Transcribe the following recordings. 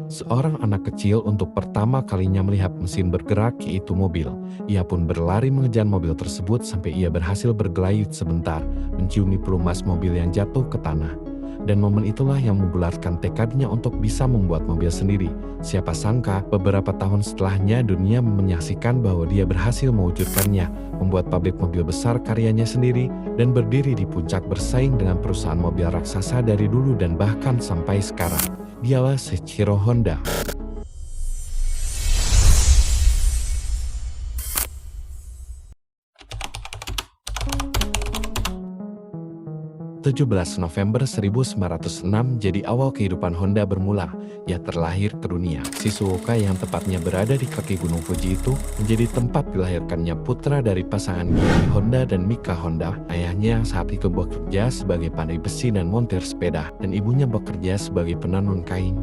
Seorang anak kecil untuk pertama kalinya melihat mesin bergerak, yaitu mobil. Ia pun berlari mengejar mobil tersebut sampai ia berhasil bergelayut sebentar, menciumi pelumas mobil yang jatuh ke tanah. Dan momen itulah yang membulatkan tekadnya untuk bisa membuat mobil sendiri. Siapa sangka beberapa tahun setelahnya dunia menyaksikan bahwa dia berhasil mewujudkannya, membuat pabrik mobil besar karyanya sendiri, dan berdiri di puncak bersaing dengan perusahaan mobil raksasa dari dulu dan bahkan sampai sekarang. Dialah Soichiro Honda. 17 November 1906 jadi awal kehidupan Honda bermula. Ia terlahir ke dunia. Shizuoka yang tepatnya berada di kaki Gunung Fuji itu menjadi tempat dilahirkannya putra dari pasangan Giri Honda dan Mika Honda. Ayahnya saat itu bekerja sebagai pandai besi dan montir sepeda, dan ibunya bekerja sebagai penenun kain.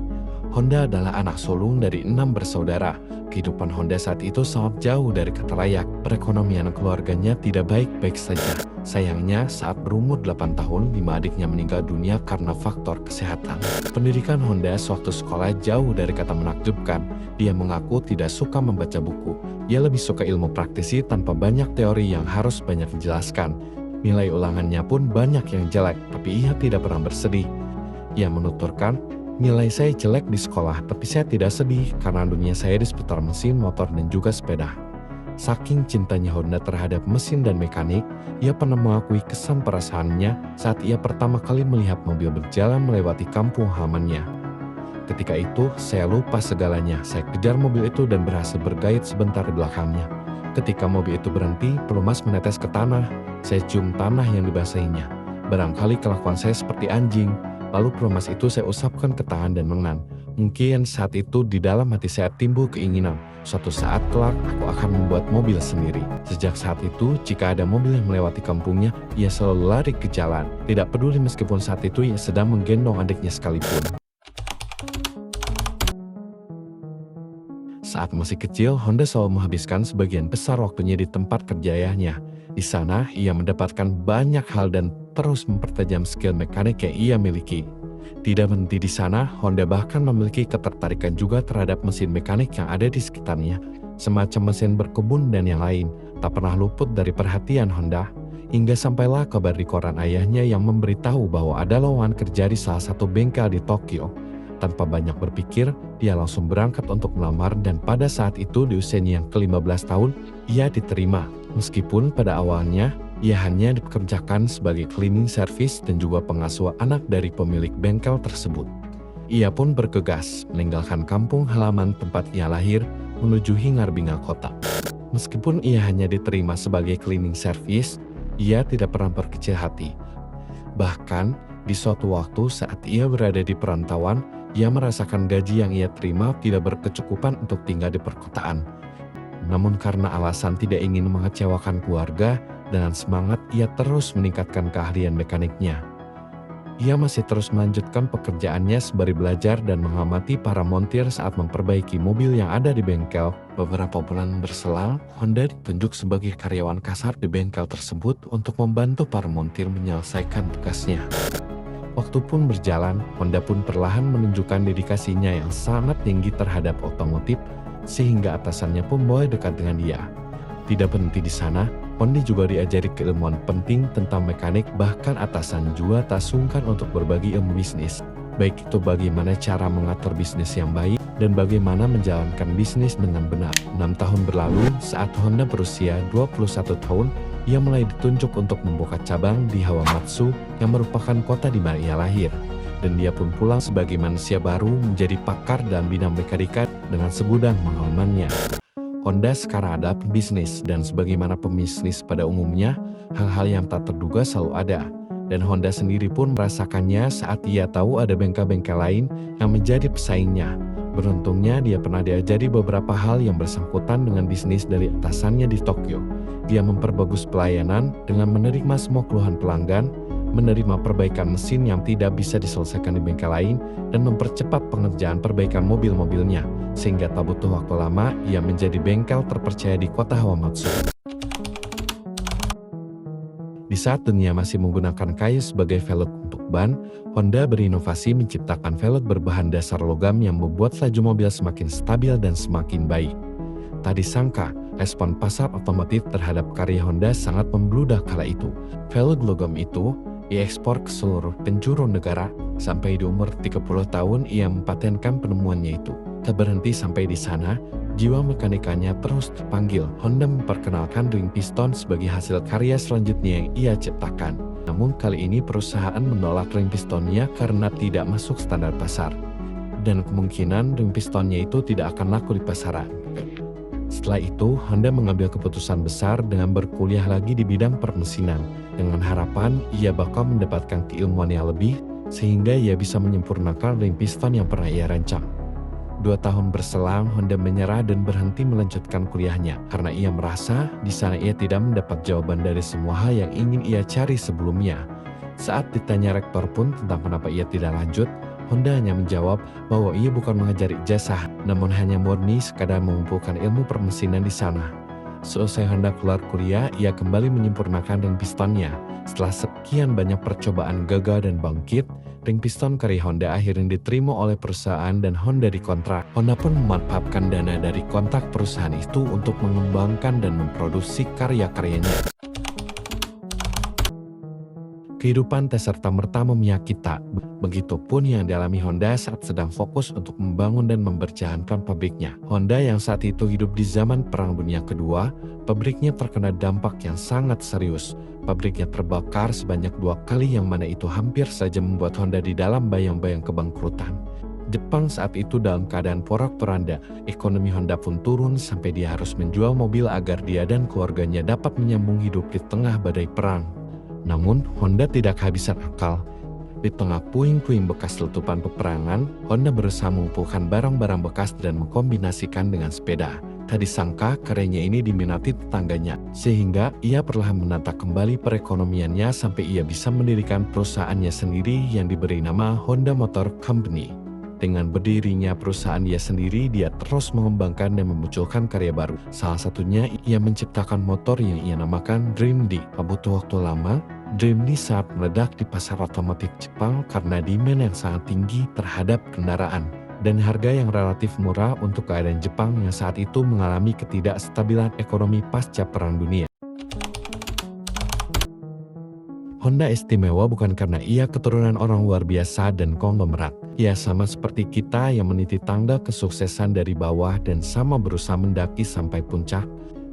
Honda adalah anak sulung dari 6 bersaudara. Kehidupan Honda saat itu sangat jauh dari kata layak. Perekonomian keluarganya tidak baik-baik saja. Sayangnya, saat berumur 8 tahun, 5 adiknya meninggal dunia karena faktor kesehatan. Pendidikan Honda sewaktu sekolah jauh dari kata menakjubkan. Dia mengaku tidak suka membaca buku. Ia lebih suka ilmu praktisi tanpa banyak teori yang harus banyak dijelaskan. Nilai ulangannya pun banyak yang jelek, tapi ia tidak pernah bersedih. Ia menuturkan, "Nilai saya jelek di sekolah, tapi saya tidak sedih karena dunia saya di seputar mesin, motor, dan juga sepeda." Saking cintanya Honda terhadap mesin dan mekanik, ia pernah mengakui kesan perasaannya saat ia pertama kali melihat mobil berjalan melewati kampung halamannya. "Ketika itu, saya lupa segalanya. Saya kejar mobil itu dan berhasil bergayut sebentar di belakangnya. Ketika mobil itu berhenti, pelumas menetes ke tanah. Saya cium tanah yang dibasahinya. Barangkali kelakuan saya seperti anjing. Lalu pelumas itu saya usapkan ke tangan dan mengan. Mungkin saat itu di dalam hati saya timbul keinginan, suatu saat kelak aku akan membuat mobil sendiri. Sejak saat itu, jika ada mobil yang melewati kampungnya, ia selalu lari ke jalan. Tidak peduli meskipun saat itu ia sedang menggendong adiknya sekalipun." Saat masih kecil, Honda selalu menghabiskan sebagian besar waktunya di tempat kerja ayahnya. Di sana, ia mendapatkan banyak hal dan terus mempertajam skill mekanik yang ia miliki. Tidak berhenti di sana, Honda bahkan memiliki ketertarikan juga terhadap mesin mekanik yang ada di sekitarnya, semacam mesin berkebun dan yang lain, tak pernah luput dari perhatian Honda. Hingga sampailah kabar di koran ayahnya yang memberitahu bahwa ada lowongan kerja di salah satu bengkel di Tokyo. Tanpa banyak berpikir, dia langsung berangkat untuk melamar, dan pada saat itu di usianya yang ke-15 tahun, ia diterima. Meskipun pada awalnya, ia hanya dipekerjakan sebagai cleaning service dan juga pengasuh anak dari pemilik bengkel tersebut. Ia pun bergegas meninggalkan kampung halaman tempat ia lahir menuju Hingarbinga kota. Meskipun ia hanya diterima sebagai cleaning service, ia tidak pernah berkecil hati. Bahkan, di suatu waktu saat ia berada di perantauan, ia merasakan gaji yang ia terima tidak berkecukupan untuk tinggal di perkotaan. Namun karena alasan tidak ingin mengecewakan keluarga, dengan semangat ia terus meningkatkan keahlian mekaniknya. Ia masih terus melanjutkan pekerjaannya sembari belajar dan mengamati para montir saat memperbaiki mobil yang ada di bengkel. Beberapa bulan berselang, Honda ditunjuk sebagai karyawan kasar di bengkel tersebut untuk membantu para montir menyelesaikan tugasnya. Waktu pun berjalan, Honda pun perlahan menunjukkan dedikasinya yang sangat tinggi terhadap otomotif, sehingga atasannya pun mulai dekat dengan dia. Tidak berhenti di sana, Honda juga diajari keilmuan penting tentang mekanik, bahkan atasan juga tak sungkan untuk berbagi ilmu bisnis. Baik itu bagaimana cara mengatur bisnis yang baik, dan bagaimana menjalankan bisnis dengan benar. 6 tahun berlalu, saat Honda berusia 21 tahun, ia mulai ditunjuk untuk membuka cabang di Hawamatsu yang merupakan kota di mana ia lahir. Dan dia pun pulang sebagai manusia baru menjadi pakar dalam bidang mekanika dengan segudang pengalamannya. Honda sekarang adalah pebisnis, dan sebagaimana pebisnis pada umumnya, hal-hal yang tak terduga selalu ada. Dan Honda sendiri pun merasakannya saat ia tahu ada bengkel-bengkel lain yang menjadi pesaingnya. Beruntungnya dia pernah diajari beberapa hal yang bersangkutan dengan bisnis dari atasannya di Tokyo. Dia memperbagus pelayanan dengan menerima semua keluhan pelanggan, menerima perbaikan mesin yang tidak bisa diselesaikan di bengkel lain, dan mempercepat pengerjaan perbaikan mobil-mobilnya, sehingga tak butuh waktu lama ia menjadi bengkel terpercaya di kota Hawamatsu. Di saat dunia masih menggunakan kayu sebagai velg untuk ban, Honda berinovasi menciptakan velg berbahan dasar logam yang membuat laju mobil semakin stabil dan semakin baik. Tak disangka, respon pasar otomotif terhadap karya Honda sangat membludak kala itu. Velg logam itu diekspor ke seluruh penjuru negara. Sampai di umur 30 tahun ia mempatenkan penemuannya itu. Tak berhenti sampai di sana, jiwa mekanikanya terus terpanggil. Honda memperkenalkan ring piston sebagai hasil karya selanjutnya yang ia ciptakan. Namun kali ini perusahaan menolak ring pistonnya karena tidak masuk standar pasar. Dan kemungkinan ring pistonnya itu tidak akan laku di pasaran. Setelah itu, Honda mengambil keputusan besar dengan berkuliah lagi di bidang permesinan, dengan harapan ia bakal mendapatkan keilmuan yang lebih, sehingga ia bisa menyempurnakan ring piston yang pernah ia rancang. 2 tahun berselang, Honda menyerah dan berhenti melanjutkan kuliahnya, karena ia merasa di sana ia tidak mendapat jawaban dari semua hal yang ingin ia cari sebelumnya. Saat ditanya rektor pun tentang kenapa ia tidak lanjut, Honda hanya menjawab bahwa ia bukan mengajar ijazah, namun hanya murni sekadar mengumpulkan ilmu permesinan di sana. Seusai Honda keluar kuliah, ia kembali menyempurnakan ring pistonnya. Setelah sekian banyak percobaan gagal dan bangkit, ring piston karya Honda akhirnya diterima oleh perusahaan dan Honda dikontrak. Honda pun memanfaatkan dana dari kontrak perusahaan itu untuk mengembangkan dan memproduksi karya-karyanya. Kehidupan tak serta-merta memihak kita, begitupun yang dialami Honda saat sedang fokus untuk membangun dan mempertahankan pabriknya. Honda yang saat itu hidup di zaman Perang Dunia Kedua, pabriknya terkena dampak yang sangat serius. Pabriknya terbakar sebanyak 2 kali yang mana itu hampir saja membuat Honda di dalam bayang-bayang kebangkrutan. Jepang saat itu dalam keadaan porak-poranda, ekonomi Honda pun turun sampai dia harus menjual mobil agar dia dan keluarganya dapat menyambung hidup di tengah badai perang. Namun, Honda tidak kehabisan akal. Di tengah puing-puing bekas letupan peperangan, Honda berusaha mengumpulkan barang-barang bekas dan mengkombinasikan dengan sepeda. Tak disangka karyanya ini diminati tetangganya, sehingga ia perlahan menata kembali perekonomiannya sampai ia bisa mendirikan perusahaannya sendiri yang diberi nama Honda Motor Company. Dengan berdirinya perusahaan ia sendiri, dia terus mengembangkan dan memunculkan karya baru. Salah satunya, ia menciptakan motor yang ia namakan Dream D. Tak butuh waktu lama, Dream D saat meledak di pasar otomotif Jepang karena demand yang sangat tinggi terhadap kendaraan dan harga yang relatif murah untuk keadaan Jepang yang saat itu mengalami ketidakstabilan ekonomi pasca Perang Dunia. Honda istimewa bukan karena ia keturunan orang luar biasa dan konglomerat. Ia sama seperti kita yang meniti tangga kesuksesan dari bawah dan sama berusaha mendaki sampai puncak.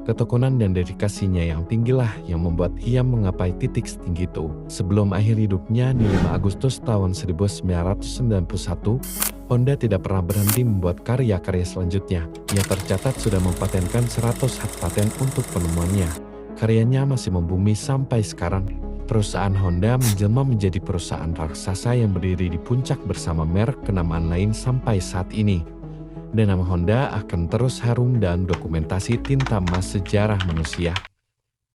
Ketekunan dan dedikasinya yang tinggilah yang membuat ia menggapai titik setinggi itu. Sebelum akhir hidupnya di 5 Agustus tahun 1991, Honda tidak pernah berhenti membuat karya-karya selanjutnya. Ia tercatat sudah mempatenkan 100 hak paten untuk penemuannya. Karyanya masih membumi sampai sekarang. Perusahaan Honda menjelma menjadi perusahaan raksasa yang berdiri di puncak bersama merek kenamaan lain sampai saat ini. Dan nama Honda akan terus harum dalam dokumentasi tinta emas sejarah manusia.